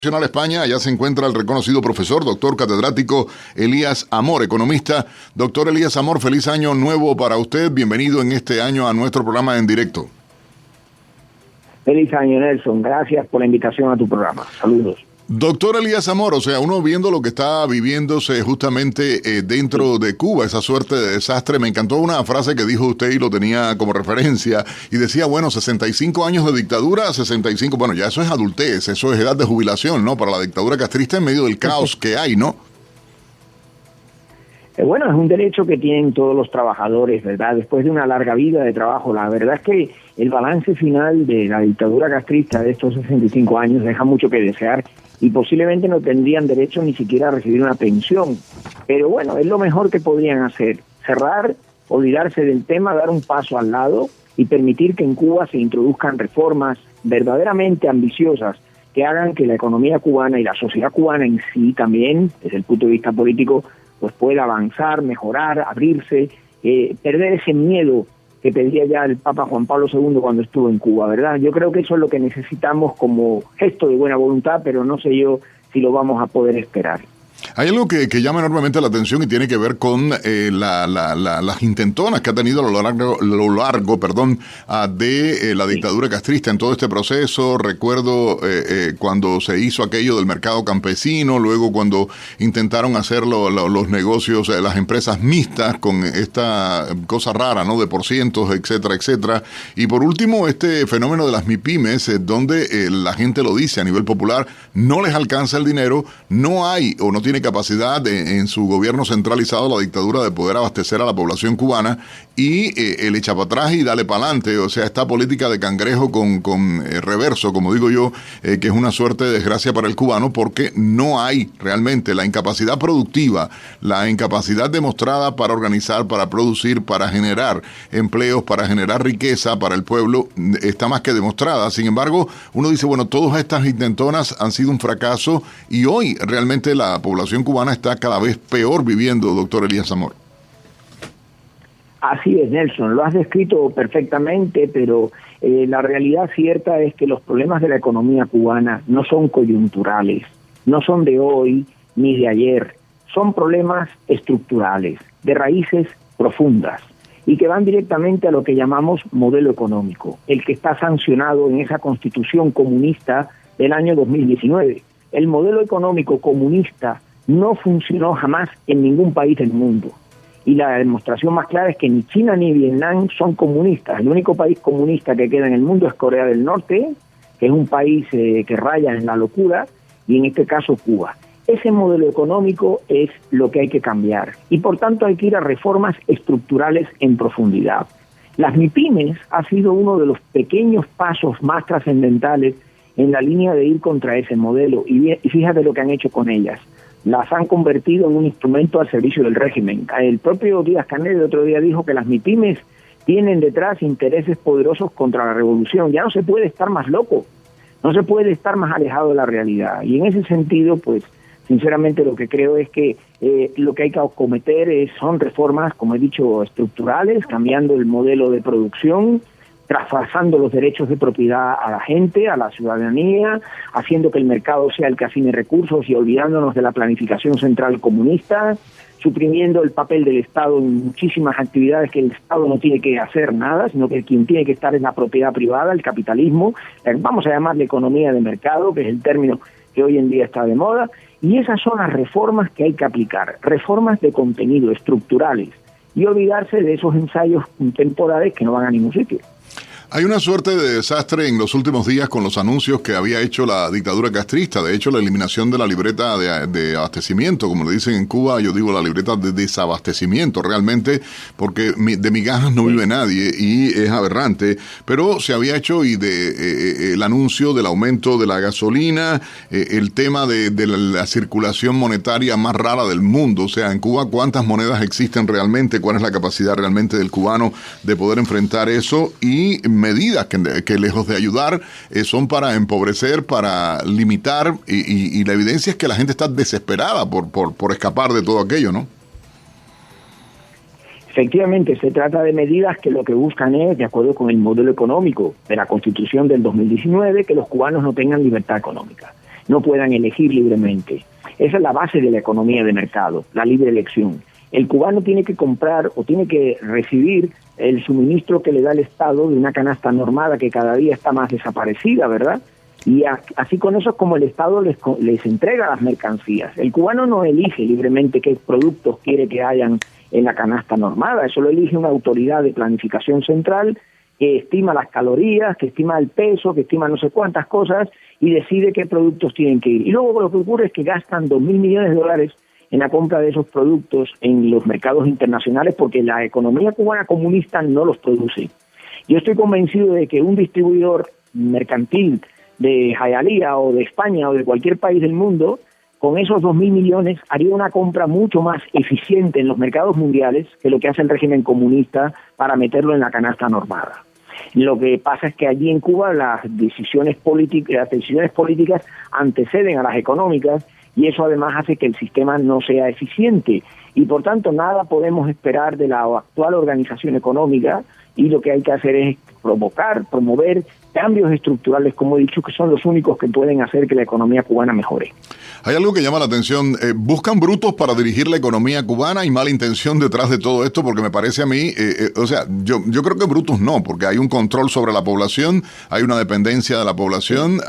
Nacional España, allá se encuentra el reconocido profesor, doctor catedrático Elías Amor, economista. Doctor Elías Amor, feliz año nuevo para usted. Bienvenido en este año a nuestro programa en directo. Feliz año, Nelson. Gracias por la invitación a tu programa. Saludos. Doctor Elías Amor, o sea, uno viendo lo que está viviéndose justamente dentro de Cuba, esa suerte de desastre, me encantó una frase que dijo usted y lo tenía como referencia, y decía, bueno, 65 años de dictadura, 65, bueno, ya eso es adultez, eso es edad de jubilación, ¿no? Para la dictadura castrista en medio del caos que hay, ¿no? Bueno, es un derecho que tienen todos los trabajadores, ¿verdad? Después de una larga vida de trabajo, la verdad es que el balance final de la dictadura castrista de estos 65 años deja mucho que desear y posiblemente no tendrían derecho ni siquiera a recibir una pensión. Pero bueno, es lo mejor que podrían hacer, cerrar, olvidarse del tema, dar un paso al lado y permitir que en Cuba se introduzcan reformas verdaderamente ambiciosas que hagan que la economía cubana y la sociedad cubana en sí también, desde el punto de vista político, pues pueda avanzar, mejorar, abrirse, perder ese miedo que pedía ya el Papa Juan Pablo II cuando estuvo en Cuba, ¿verdad? Yo creo que eso es lo que necesitamos como gesto de buena voluntad, pero no sé yo si lo vamos a poder esperar. Hay algo que llama enormemente la atención y tiene que ver con las intentonas que ha tenido a lo largo de la dictadura castrista en todo este proceso. Recuerdo cuando se hizo aquello del mercado campesino, luego cuando intentaron hacer los negocios, las empresas mixtas con esta cosa rara, ¿no? De porcientos, etcétera, etcétera. Y por último, este fenómeno de las MIPYMES, donde la gente lo dice a nivel popular, no les alcanza el dinero, no hay o no tiene capacidad en su gobierno centralizado, la dictadura, de poder abastecer a la población cubana y el echa para atrás y dale para adelante. O sea, esta política de cangrejo con reverso, como digo yo, que es una suerte de desgracia para el cubano porque no hay realmente la incapacidad productiva, la incapacidad demostrada para organizar, para producir, para generar empleos, para generar riqueza para el pueblo, está más que demostrada. Sin embargo, uno dice, bueno, todas estas intentonas han sido un fracaso y hoy realmente la población cubana está cada vez peor viviendo, doctor Elías Amor. Así es, Nelson, lo has descrito perfectamente, pero la realidad cierta es que los problemas de la economía cubana no son coyunturales, no son de hoy ni de ayer, son problemas estructurales, de raíces profundas y que van directamente a lo que llamamos modelo económico, el que está sancionado en esa Constitución comunista del año 2019. El modelo económico comunista no funcionó jamás en ningún país del mundo. Y la demostración más clara es que ni China ni Vietnam son comunistas. El único país comunista que queda en el mundo es Corea del Norte, que es un país que raya en la locura, y en este caso Cuba. Ese modelo económico es lo que hay que cambiar. Y por tanto hay que ir a reformas estructurales en profundidad. Las MIPYMES ha sido uno de los pequeños pasos más trascendentales en la línea de ir contra ese modelo. Y fíjate lo que han hecho con ellas. Las han convertido en un instrumento al servicio del régimen. El propio Díaz-Canel el otro día dijo que las MIPYMES tienen detrás intereses poderosos contra la revolución. Ya no se puede estar más loco, no se puede estar más alejado de la realidad. Y en ese sentido, pues, sinceramente lo que creo es que lo que hay que acometer son reformas, como he dicho, estructurales, cambiando el modelo de producción, traspasando los derechos de propiedad a la gente, a la ciudadanía, haciendo que el mercado sea el que asigne recursos y olvidándonos de la planificación central comunista, suprimiendo el papel del Estado en muchísimas actividades que el Estado no tiene que hacer nada, sino que quien tiene que estar es la propiedad privada, el capitalismo, vamos a llamarle economía de mercado, que es el término que hoy en día está de moda, y esas son las reformas que hay que aplicar, reformas de contenido, estructurales, y olvidarse de esos ensayos temporales que no van a ningún sitio. Hay una suerte de desastre en los últimos días con los anuncios que había hecho la dictadura castrista. De hecho, la eliminación de la libreta de abastecimiento, como le dicen en Cuba, yo digo la libreta de desabastecimiento, realmente, porque de migajas no vive nadie y es aberrante. Pero se había hecho el anuncio del aumento de la gasolina, el tema de la circulación monetaria más rara del mundo. O sea, en Cuba, ¿cuántas monedas existen realmente? ¿Cuál es la capacidad realmente del cubano de poder enfrentar eso? Y medidas que lejos de ayudar son para empobrecer, para limitar y la evidencia es que la gente está desesperada por escapar de todo aquello, ¿no? Efectivamente, se trata de medidas que lo que buscan es, de acuerdo con el modelo económico de la Constitución del 2019, que los cubanos no tengan libertad económica. no puedan elegir libremente. Esa es la base de la economía de mercado, la libre elección. El cubano tiene que comprar o tiene que recibir el suministro que le da el Estado de una canasta normada que cada día está más desaparecida, ¿verdad? Y así con eso es como el Estado les entrega las mercancías. El cubano no elige libremente qué productos quiere que hayan en la canasta normada, eso lo elige una autoridad de planificación central que estima las calorías, que estima el peso, que estima no sé cuántas cosas y decide qué productos tienen que ir. Y luego lo que ocurre es que gastan $2.000 millones en la compra de esos productos en los mercados internacionales porque la economía cubana comunista no los produce. Yo estoy convencido de que un distribuidor mercantil de Hialeah o de España o de cualquier país del mundo, con esos 2.000 millones haría una compra mucho más eficiente en los mercados mundiales que lo que hace el régimen comunista para meterlo en la canasta normada. Lo que pasa es que allí en Cuba las decisiones políticas anteceden a las económicas y eso además hace que el sistema no sea eficiente y por tanto nada podemos esperar de la actual organización económica y lo que hay que hacer es promover cambios estructurales, como he dicho, que son los únicos que pueden hacer que la economía cubana mejore. Hay algo que llama la atención. ¿Buscan brutos para dirigir la economía cubana? ¿Hay mala intención detrás de todo esto? Porque me parece a mí, yo creo que brutos no, porque hay un control sobre la población, hay una dependencia de la población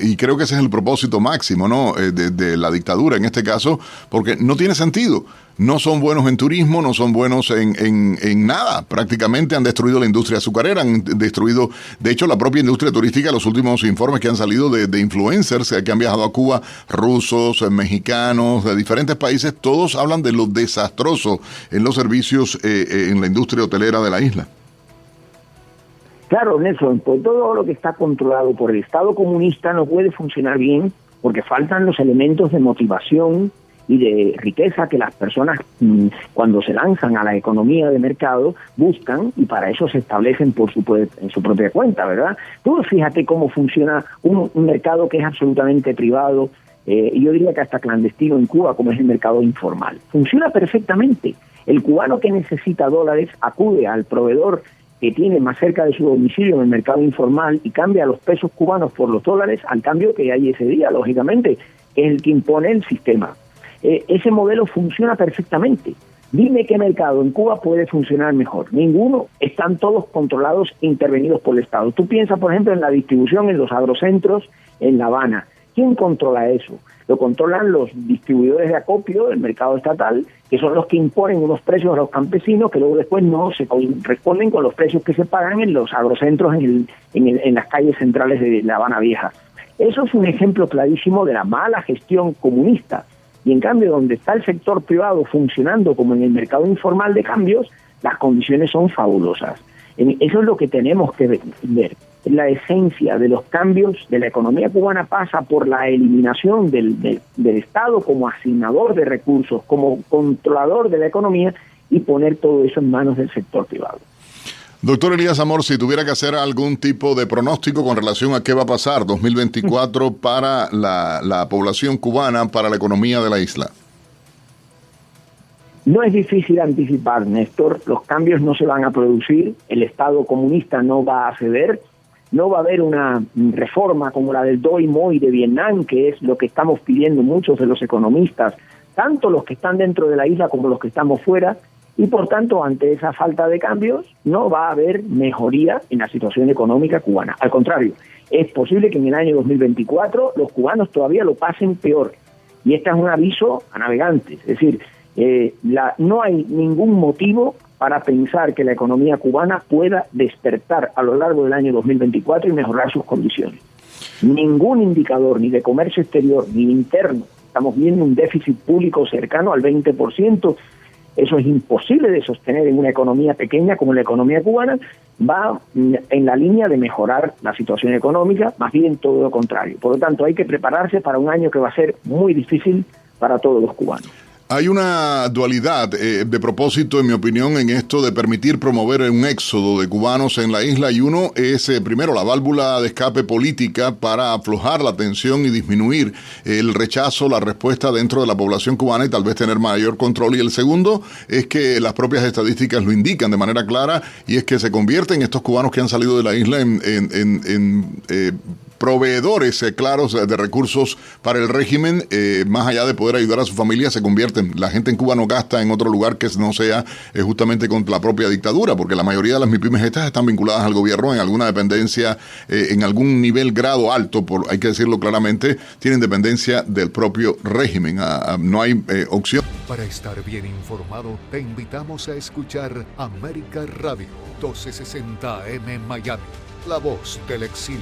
y creo que ese es el propósito máximo, ¿no? De la dictadura en este caso, porque no tiene sentido. No son buenos en turismo, no son buenos en nada. Prácticamente han destruido la industria azucarera, han destruido, de hecho, la propia industria turística. Los últimos informes que han salido de influencers que han viajado a Cuba, rusos, mexicanos, de diferentes países, todos hablan de lo desastroso en los servicios en la industria hotelera de la isla. Claro, Nelson, pues todo lo que está controlado por el Estado comunista no puede funcionar bien porque faltan los elementos de motivación y de riqueza que las personas cuando se lanzan a la economía de mercado buscan y para eso se establecen en su propia cuenta, ¿verdad? Tú fíjate cómo funciona un mercado que es absolutamente privado y yo diría que hasta clandestino en Cuba, como es el mercado informal. Funciona perfectamente. El cubano que necesita dólares acude al proveedor que tiene más cerca de su domicilio en el mercado informal y cambia los pesos cubanos por los dólares al cambio que hay ese día, lógicamente, que es el que impone el sistema. Ese modelo funciona perfectamente. Dime qué mercado en Cuba puede funcionar mejor. Ninguno. Están todos controlados e intervenidos por el Estado. Tú piensas, por ejemplo, en la distribución en los agrocentros en La Habana. ¿Quién controla eso? Lo controlan los distribuidores de acopio del mercado estatal, que son los que imponen unos precios a los campesinos que luego después no se responden con los precios que se pagan en los agrocentros en las calles centrales de La Habana Vieja. Eso es un ejemplo clarísimo de la mala gestión comunista. Y en cambio, donde está el sector privado funcionando como en el mercado informal de cambios, las condiciones son fabulosas. Eso es lo que tenemos que ver. La esencia de los cambios de la economía cubana pasa por la eliminación del Estado como asignador de recursos, como controlador de la economía y poner todo eso en manos del sector privado. Doctor Elías Amor, si tuviera que hacer algún tipo de pronóstico con relación a qué va a pasar 2024 para la población cubana, para la economía de la isla. No es difícil anticipar, Néstor. Los cambios no se van a producir, el Estado comunista no va a ceder, no va a haber una reforma como la del Doi Moi de Vietnam, que es lo que estamos pidiendo muchos de los economistas, tanto los que están dentro de la isla como los que estamos fuera. Y por tanto, ante esa falta de cambios, no va a haber mejoría en la situación económica cubana. Al contrario, es posible que en el año 2024 los cubanos todavía lo pasen peor. Y este es un aviso a navegantes. Es decir, no hay ningún motivo para pensar que la economía cubana pueda despertar a lo largo del año 2024 y mejorar sus condiciones. Ningún indicador, ni de comercio exterior, ni interno. Estamos viendo un déficit público cercano al 20%. Eso es imposible de sostener en una economía pequeña como la economía cubana. Va en la línea de mejorar la situación económica, más bien todo lo contrario. Por lo tanto, hay que prepararse para un año que va a ser muy difícil para todos los cubanos. Hay una dualidad de propósito, en mi opinión, en esto de permitir promover un éxodo de cubanos en la isla, y uno es, primero, la válvula de escape política para aflojar la tensión y disminuir el rechazo, la respuesta dentro de la población cubana y tal vez tener mayor control. Y el segundo es que las propias estadísticas lo indican de manera clara, y es que se convierten estos cubanos que han salido de la isla en proveedores claros de recursos para el régimen, más allá de poder ayudar a su familia, se convierten. La gente en Cuba no gasta en otro lugar que no sea justamente contra la propia dictadura, porque la mayoría de las MIPYMES estas están vinculadas al gobierno en alguna dependencia, en algún nivel, grado alto, hay que decirlo claramente, tienen dependencia del propio régimen. No hay opción. Para estar bien informado, te invitamos a escuchar América Radio 1260 AM Miami, la voz del exilio.